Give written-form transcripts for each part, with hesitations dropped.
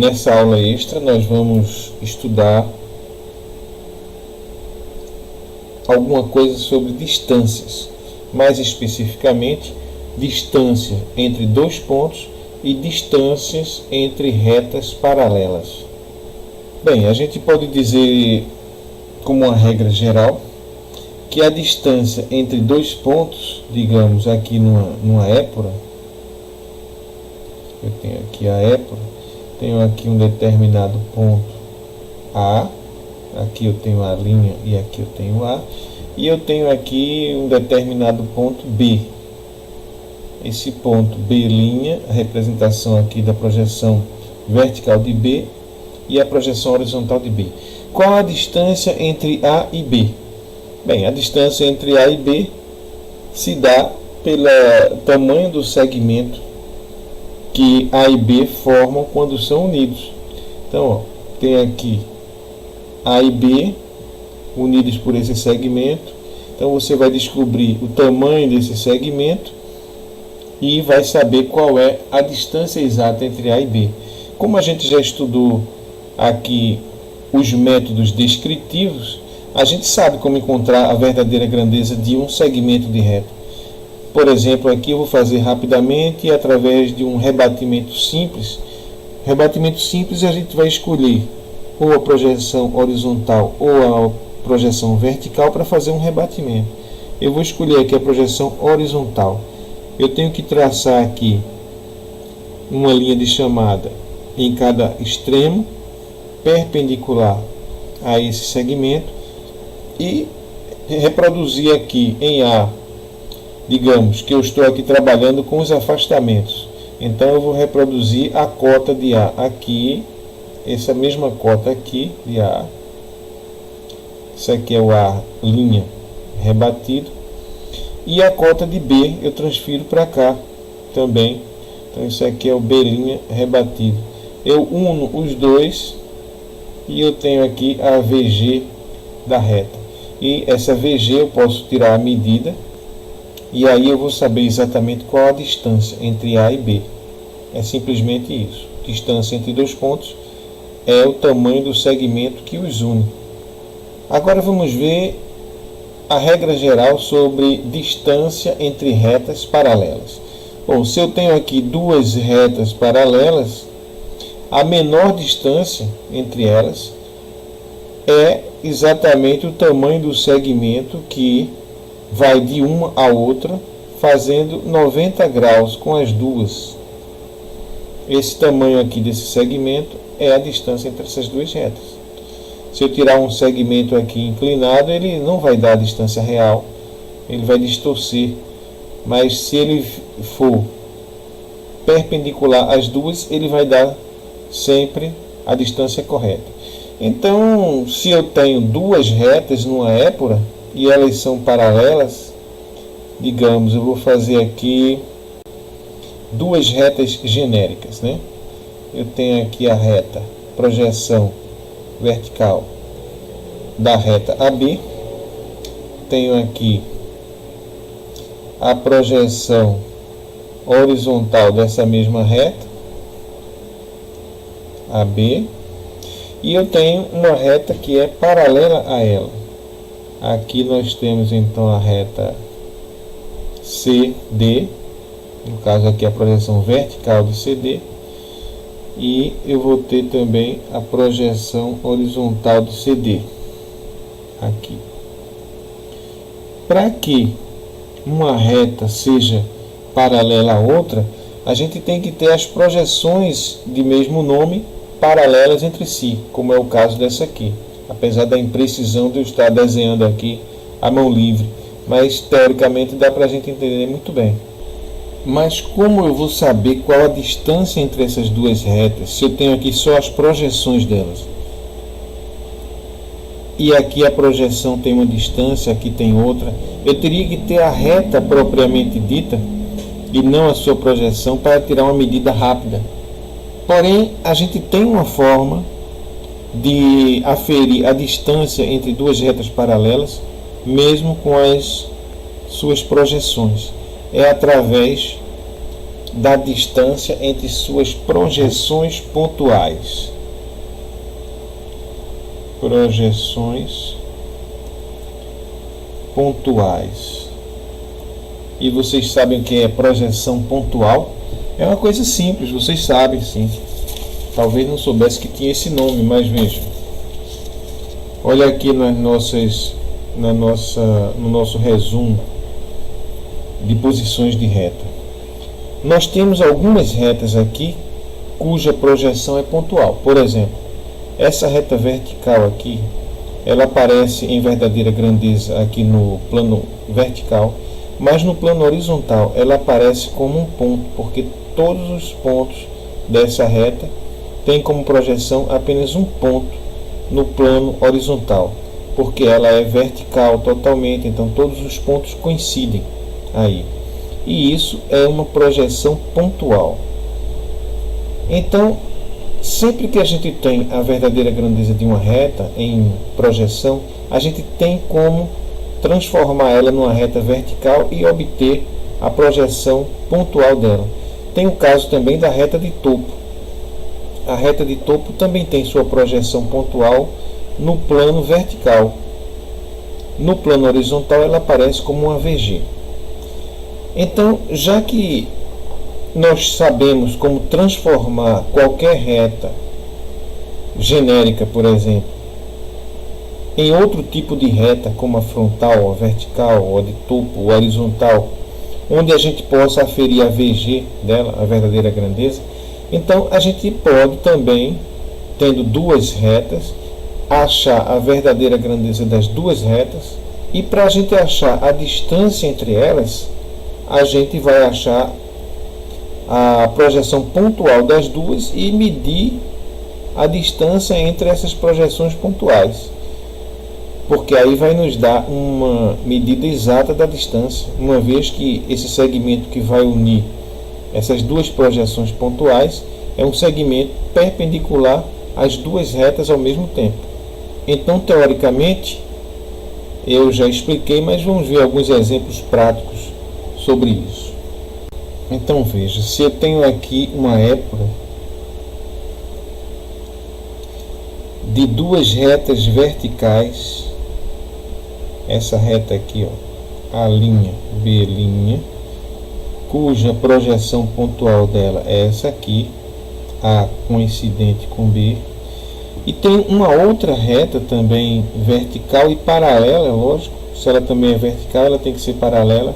Nessa aula extra nós vamos estudar alguma coisa sobre distâncias, mais especificamente distância entre dois pontos e distâncias entre retas paralelas. Bem, a gente pode dizer como uma regra geral que a distância entre dois pontos, digamos aqui numa épora, eu tenho aqui a épora, tenho aqui um determinado ponto A, aqui eu tenho a linha e aqui eu tenho A, e eu tenho aqui um determinado ponto B. Esse ponto B', a representação aqui da projeção vertical de B e a projeção horizontal de B. Qual a distância entre A e B? Bem, a distância entre A e B se dá pelo tamanho do segmento que A e B formam quando são unidos. Então, tem aqui A e B unidos por esse segmento. Então, você vai descobrir o tamanho desse segmento e vai saber qual é a distância exata entre A e B. Como a gente já estudou aqui os métodos descritivos, a gente sabe como encontrar a verdadeira grandeza de um segmento de reta. Por exemplo, aqui eu vou fazer rapidamente através de um rebatimento simples. Rebatimento simples, a gente vai escolher ou a projeção horizontal ou a projeção vertical para fazer um rebatimento. Eu vou escolher aqui a projeção horizontal. Eu tenho que traçar aqui uma linha de chamada em cada extremo, perpendicular a esse segmento, e reproduzir aqui em A. Digamos que eu estou aqui trabalhando com os afastamentos. Então eu vou reproduzir a cota de A aqui, essa mesma cota aqui de A. Isso aqui é o A' rebatido. E a cota de B eu transfiro para cá também. Então isso aqui é o B' rebatido. Eu uno os dois e eu tenho aqui a VG da reta. E essa VG eu posso tirar a medida. E aí eu vou saber exatamente qual a distância entre A e B. É simplesmente isso. Distância entre dois pontos é o tamanho do segmento que os une. Agora vamos ver a regra geral sobre distância entre retas paralelas. Bom, se eu tenho aqui duas retas paralelas, a menor distância entre elas é exatamente o tamanho do segmento que vai de uma a outra, fazendo 90 graus com as duas. Esse tamanho aqui desse segmento é a distância entre essas duas retas. Se eu tirar um segmento aqui inclinado, ele não vai dar a distância real, ele vai distorcer. Mas se ele for perpendicular às duas, ele vai dar sempre a distância correta. Então, se eu tenho duas retas numa épora, e elas são paralelas, digamos, eu vou fazer aqui duas retas genéricas, né? Eu tenho aqui a reta projeção vertical da reta AB, tenho aqui a projeção horizontal dessa mesma reta AB, e eu tenho uma reta que é paralela a ela. Aqui nós temos então a reta CD, no caso aqui a projeção vertical de CD, e eu vou ter também a projeção horizontal de CD, aqui. Para que uma reta seja paralela a outra, a gente tem que ter as projeções de mesmo nome paralelas entre si, como é o caso dessa aqui. Apesar da imprecisão de eu estar desenhando aqui à mão livre, mas teoricamente dá para a gente entender muito bem. Mas como eu vou saber qual a distância entre essas duas retas, se eu tenho aqui só as projeções delas? E aqui a projeção tem uma distância, aqui tem outra. Eu teria que ter a reta propriamente dita e não a sua projeção para tirar uma medida rápida. Porém, a gente tem uma forma de aferir a distância entre duas retas paralelas, mesmo com as suas projeções. É através da distância entre suas projeções pontuais. Projeções pontuais. E vocês sabem o que é projeção pontual? É uma coisa simples, vocês sabem sim. Talvez não soubesse que tinha esse nome, mas vejam. Olha aqui no nosso resumo de posições de reta. Nós temos algumas retas aqui cuja projeção é pontual. Por exemplo, essa reta vertical aqui, ela aparece em verdadeira grandeza aqui no plano vertical, mas no plano horizontal ela aparece como um ponto, porque todos os pontos dessa reta têm como projeção apenas um ponto no plano horizontal, porque ela é vertical totalmente, então todos os pontos coincidem aí. E isso é uma projeção pontual. Então, sempre que a gente tem a verdadeira grandeza de uma reta em projeção, a gente tem como transformar ela numa reta vertical e obter a projeção pontual dela. Tem o caso também da reta de topo. A reta de topo também tem sua projeção pontual no plano vertical. No plano horizontal ela aparece como uma VG. Então, já que nós sabemos como transformar qualquer reta genérica, por exemplo, em outro tipo de reta, como a frontal, a vertical, a de topo, a horizontal, onde a gente possa aferir a VG dela, a verdadeira grandeza, então a gente pode também, tendo duas retas, achar a verdadeira grandeza das duas retas, e para a gente achar a distância entre elas, a gente vai achar a projeção pontual das duas e medir a distância entre essas projeções pontuais, porque aí vai nos dar uma medida exata da distância, uma vez que esse segmento que vai unir essas duas projeções pontuais é um segmento perpendicular às duas retas ao mesmo tempo. Então, teoricamente, eu já expliquei, mas vamos ver alguns exemplos práticos sobre isso. Então veja, se eu tenho aqui uma épura de duas retas verticais, essa reta aqui, ó, A', B', cuja projeção pontual dela é essa aqui, A coincidente com B, e tem uma outra reta também vertical e paralela, lógico, se ela também é vertical, ela tem que ser paralela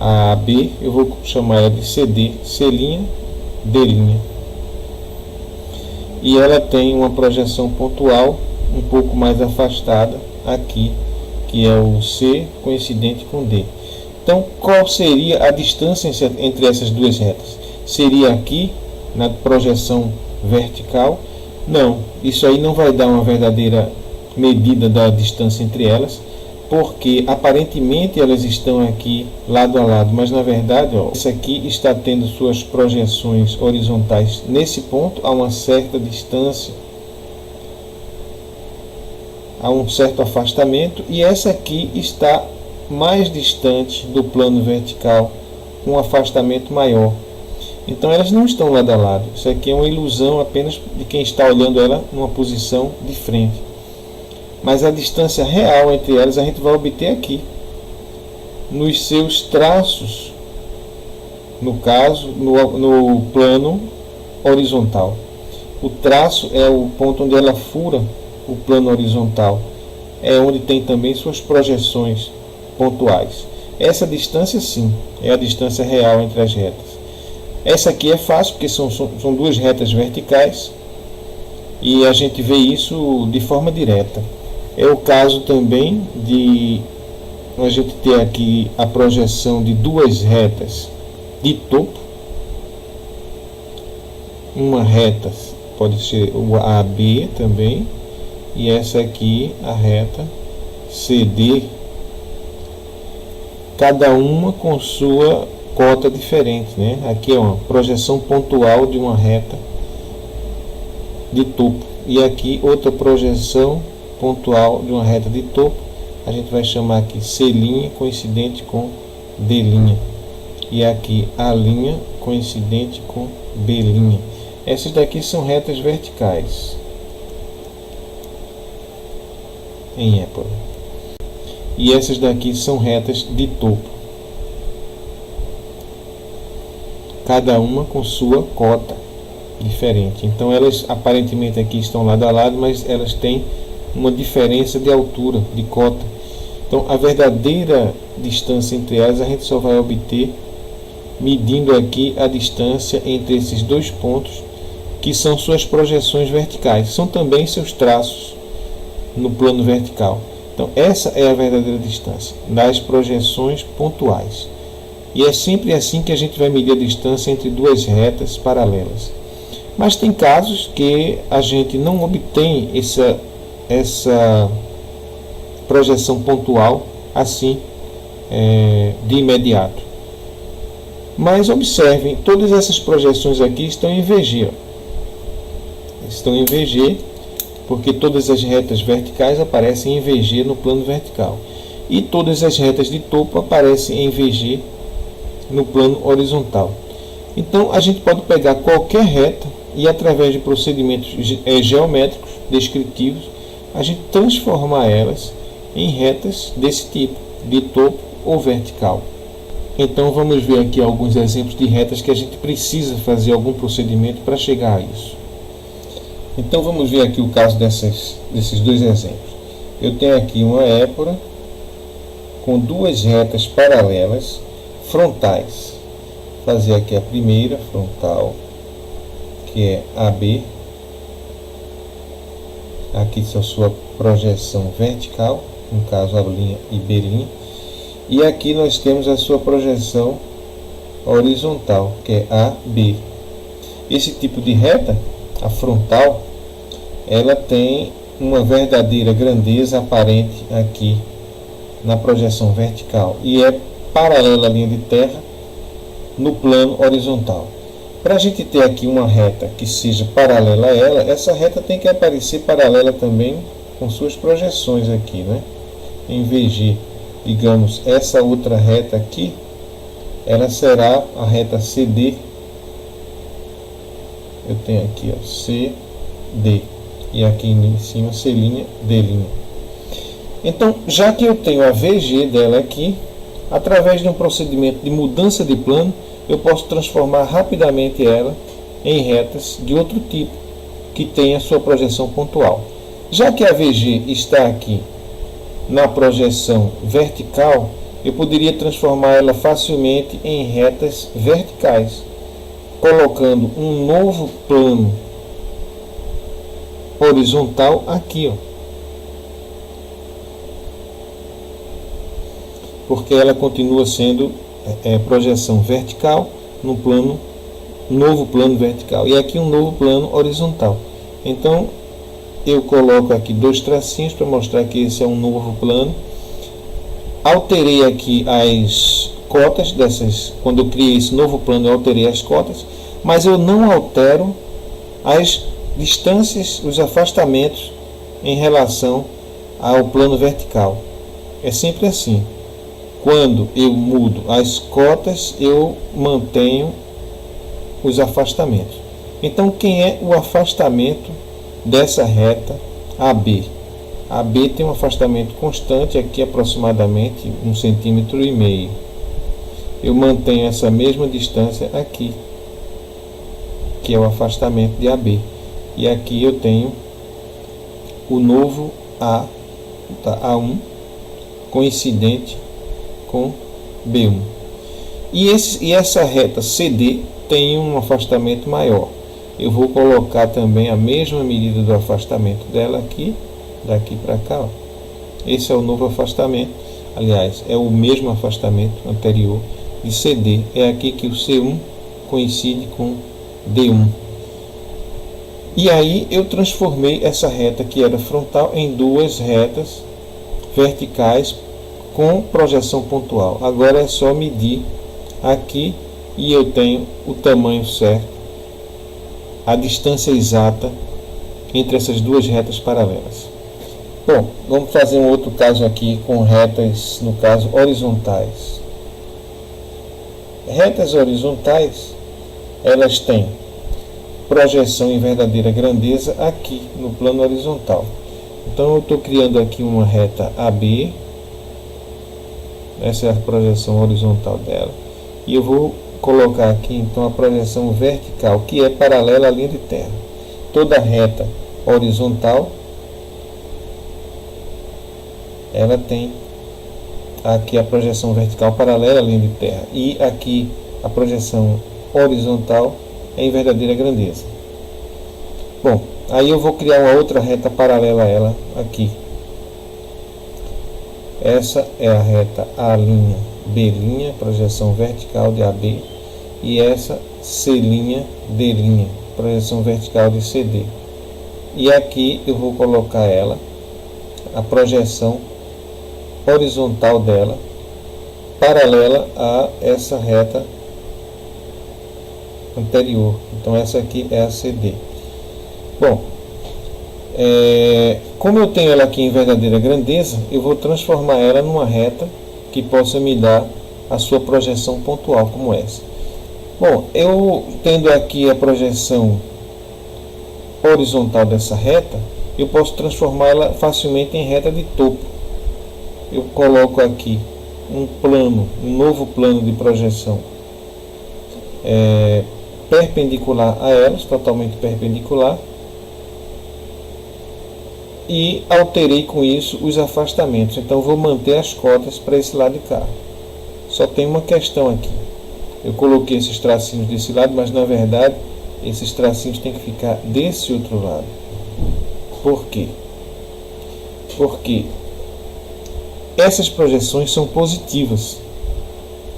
a B, eu vou chamar ela de CD, C', D'. E ela tem uma projeção pontual um pouco mais afastada aqui, que é o C coincidente com D. Então, qual seria a distância entre essas duas retas? Seria aqui, na projeção vertical? Não, isso aí não vai dar uma verdadeira medida da distância entre elas, porque aparentemente elas estão aqui lado a lado, mas na verdade, ó, essa aqui está tendo suas projeções horizontais nesse ponto, a uma certa distância, a um certo afastamento, e essa aqui está mais distante do plano vertical, com um afastamento maior. Então elas não estão lado a lado, isso aqui é uma ilusão apenas de quem está olhando ela numa posição de frente. Mas a distância real entre elas a gente vai obter aqui, nos seus traços, no caso, no plano horizontal. O traço é o ponto onde ela fura o plano horizontal, é onde tem também suas projeções pontuais. Essa distância sim, é a distância real entre as retas. Essa aqui é fácil, porque são duas retas verticais, e a gente vê isso de forma direta. É o caso também de a gente ter aqui a projeção de duas retas de topo. Uma reta pode ser o AB também, e essa aqui a reta CD, cada uma com sua cota diferente, né? Aqui é uma projeção pontual de uma reta de topo, e aqui outra projeção pontual de uma reta de topo, a gente vai chamar aqui C' coincidente com D', e aqui A' coincidente com B'. Essas daqui são retas verticais em época. E essas daqui são retas de topo, cada uma com sua cota diferente. Então elas aparentemente aqui estão lado a lado, mas elas têm uma diferença de altura, de cota. Então a verdadeira distância entre elas a gente só vai obter medindo aqui a distância entre esses dois pontos, que são suas projeções verticais, são também seus traços no plano vertical. Então essa é a verdadeira distância das projeções pontuais. E é sempre assim que a gente vai medir a distância entre duas retas paralelas. Mas tem casos que a gente não obtém essa projeção pontual assim de imediato. Mas observem, todas essas projeções aqui estão em VG. Estão em VG porque todas as retas verticais aparecem em VG no plano vertical. E todas as retas de topo aparecem em VG no plano horizontal. Então a gente pode pegar qualquer reta e através de procedimentos geométricos descritivos a gente transformar elas em retas desse tipo, de topo ou vertical. Então vamos ver aqui alguns exemplos de retas que a gente precisa fazer algum procedimento para chegar a isso. Então vamos ver aqui o caso desses dois exemplos. Eu tenho aqui uma épora com duas retas paralelas frontais. Vou fazer aqui a primeira frontal, que é AB. Aqui é sua projeção vertical, no caso A' e B'. E aqui nós temos a sua projeção horizontal, que é AB. Esse tipo de reta, a frontal, ela tem uma verdadeira grandeza aparente aqui na projeção vertical e é paralela à linha de terra no plano horizontal. Para a gente ter aqui uma reta que seja paralela a ela, essa reta tem que aparecer paralela também com suas projeções aqui, né? Em VG, digamos, essa outra reta aqui, ela será a reta CD. Eu tenho aqui, ó, CD, e aqui em cima C', D'. Então, já que eu tenho a VG dela aqui, através de um procedimento de mudança de plano, eu posso transformar rapidamente ela em retas de outro tipo, que tem a sua projeção pontual. Já que a VG está aqui na projeção vertical, eu poderia transformar ela facilmente em retas verticais, colocando um novo plano horizontal aqui, ó, porque ela continua sendo projeção vertical no plano, novo plano vertical, e aqui um novo plano horizontal. Então eu coloco aqui dois tracinhos para mostrar que esse é um novo plano. Alterei aqui as cotas dessas, quando eu criei esse novo plano eu alterei as cotas, mas eu não altero as distâncias, os afastamentos em relação ao plano vertical. É sempre assim. Quando eu mudo as cotas, eu mantenho os afastamentos. Então, quem é o afastamento dessa reta AB? AB tem um afastamento constante, aqui aproximadamente 1,5 cm. Eu mantenho essa mesma distância aqui, que é o afastamento de AB. E aqui eu tenho o novo A, A1, coincidente com B1. E essa reta CD tem um afastamento maior. Eu vou colocar também a mesma medida do afastamento dela aqui, daqui para cá, ó. Esse é o novo afastamento, aliás, é o mesmo afastamento anterior de CD. É aqui que o C1 coincide com D1. E aí eu transformei essa reta que era frontal em duas retas verticais com projeção pontual. Agora é só medir aqui e eu tenho o tamanho certo, a distância exata entre essas duas retas paralelas. Bom, vamos fazer um outro caso aqui com retas, no caso, horizontais. Retas horizontais, elas têm projeção em verdadeira grandeza aqui no plano horizontal. Então eu estou criando aqui uma reta AB, essa é a projeção horizontal dela, e eu vou colocar aqui então a projeção vertical, que é paralela à linha de terra. Toda reta horizontal ela tem aqui a projeção vertical paralela à linha de terra, e aqui a projeção horizontal é em verdadeira grandeza. Bom, aí eu vou criar uma outra reta paralela a ela aqui. Essa é a reta A', B', projeção vertical de AB, e essa C', D', projeção vertical de CD. E aqui eu vou colocar ela, a projeção horizontal dela, paralela a essa reta anterior. Então essa aqui é a CD. Bom, como eu tenho ela aqui em verdadeira grandeza, eu vou transformar ela numa reta que possa me dar a sua projeção pontual, como essa. Bom, eu tendo aqui a projeção horizontal dessa reta, eu posso transformá-la facilmente em reta de topo. Eu coloco aqui um novo plano de projeção perpendicular a elas, totalmente perpendicular, e alterei com isso os afastamentos. Então vou manter as cotas para esse lado de cá. Só tem uma questão aqui: eu coloquei esses tracinhos desse lado, mas na verdade esses tracinhos têm que ficar desse outro lado. Por quê? Porque essas projeções são positivas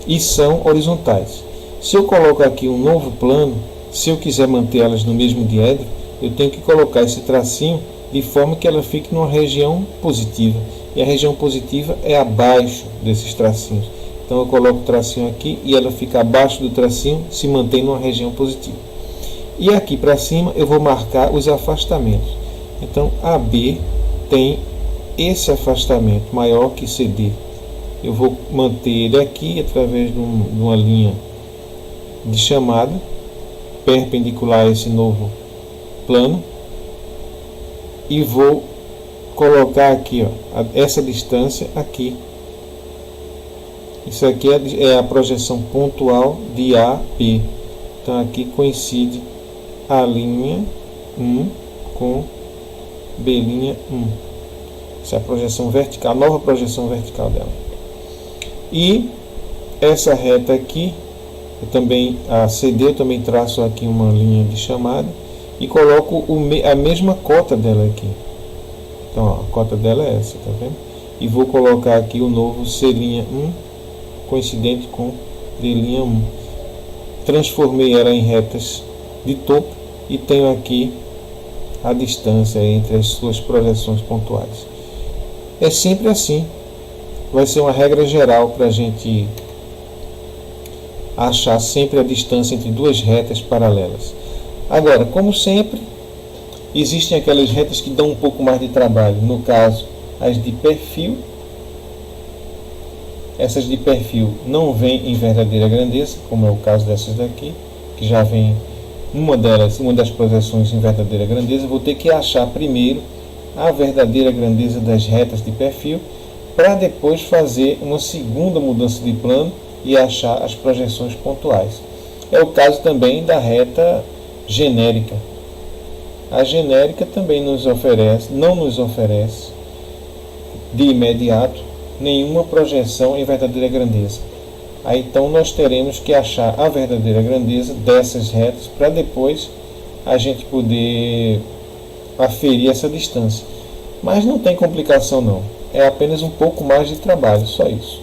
e são horizontais. Se eu coloco aqui um novo plano, se eu quiser manter elas no mesmo diedro, eu tenho que colocar esse tracinho de forma que ela fique numa região positiva. E a região positiva é abaixo desses tracinhos. Então eu coloco o tracinho aqui e ela fica abaixo do tracinho, se mantém numa região positiva. E aqui para cima eu vou marcar os afastamentos. Então AB tem esse afastamento maior que CD. Eu vou manter ele aqui através de uma linha de chamada perpendicular a esse novo plano, e vou colocar aqui, ó, essa distância aqui. Isso aqui é a projeção pontual de AB. Então aqui coincide a linha 1 com B'1. Essa é a projeção vertical, a nova projeção vertical dela. E essa reta aqui, a CD, eu também traço aqui uma linha de chamada e coloco a mesma cota dela aqui. Então, ó, a cota dela é essa, tá vendo? E vou colocar aqui o novo C'1 coincidente com D'1. Transformei ela em retas de topo e tenho aqui a distância entre as suas projeções pontuais. É sempre assim. Vai ser uma regra geral para a gente achar sempre a distância entre duas retas paralelas. Agora, como sempre, existem aquelas retas que dão um pouco mais de trabalho. No caso, as de perfil. Essas de perfil não vêm em verdadeira grandeza, como é o caso dessas daqui, que já vem uma das projeções em verdadeira grandeza. Vou ter que achar primeiro a verdadeira grandeza das retas de perfil, para depois fazer uma segunda mudança de plano e achar as projeções pontuais. É o caso também da reta genérica. A genérica também não nos oferece de imediato nenhuma projeção em verdadeira grandeza. Aí então nós teremos que achar a verdadeira grandeza dessas retas para depois a gente poder aferir essa distância. Mas não tem complicação não, é apenas um pouco mais de trabalho, só isso.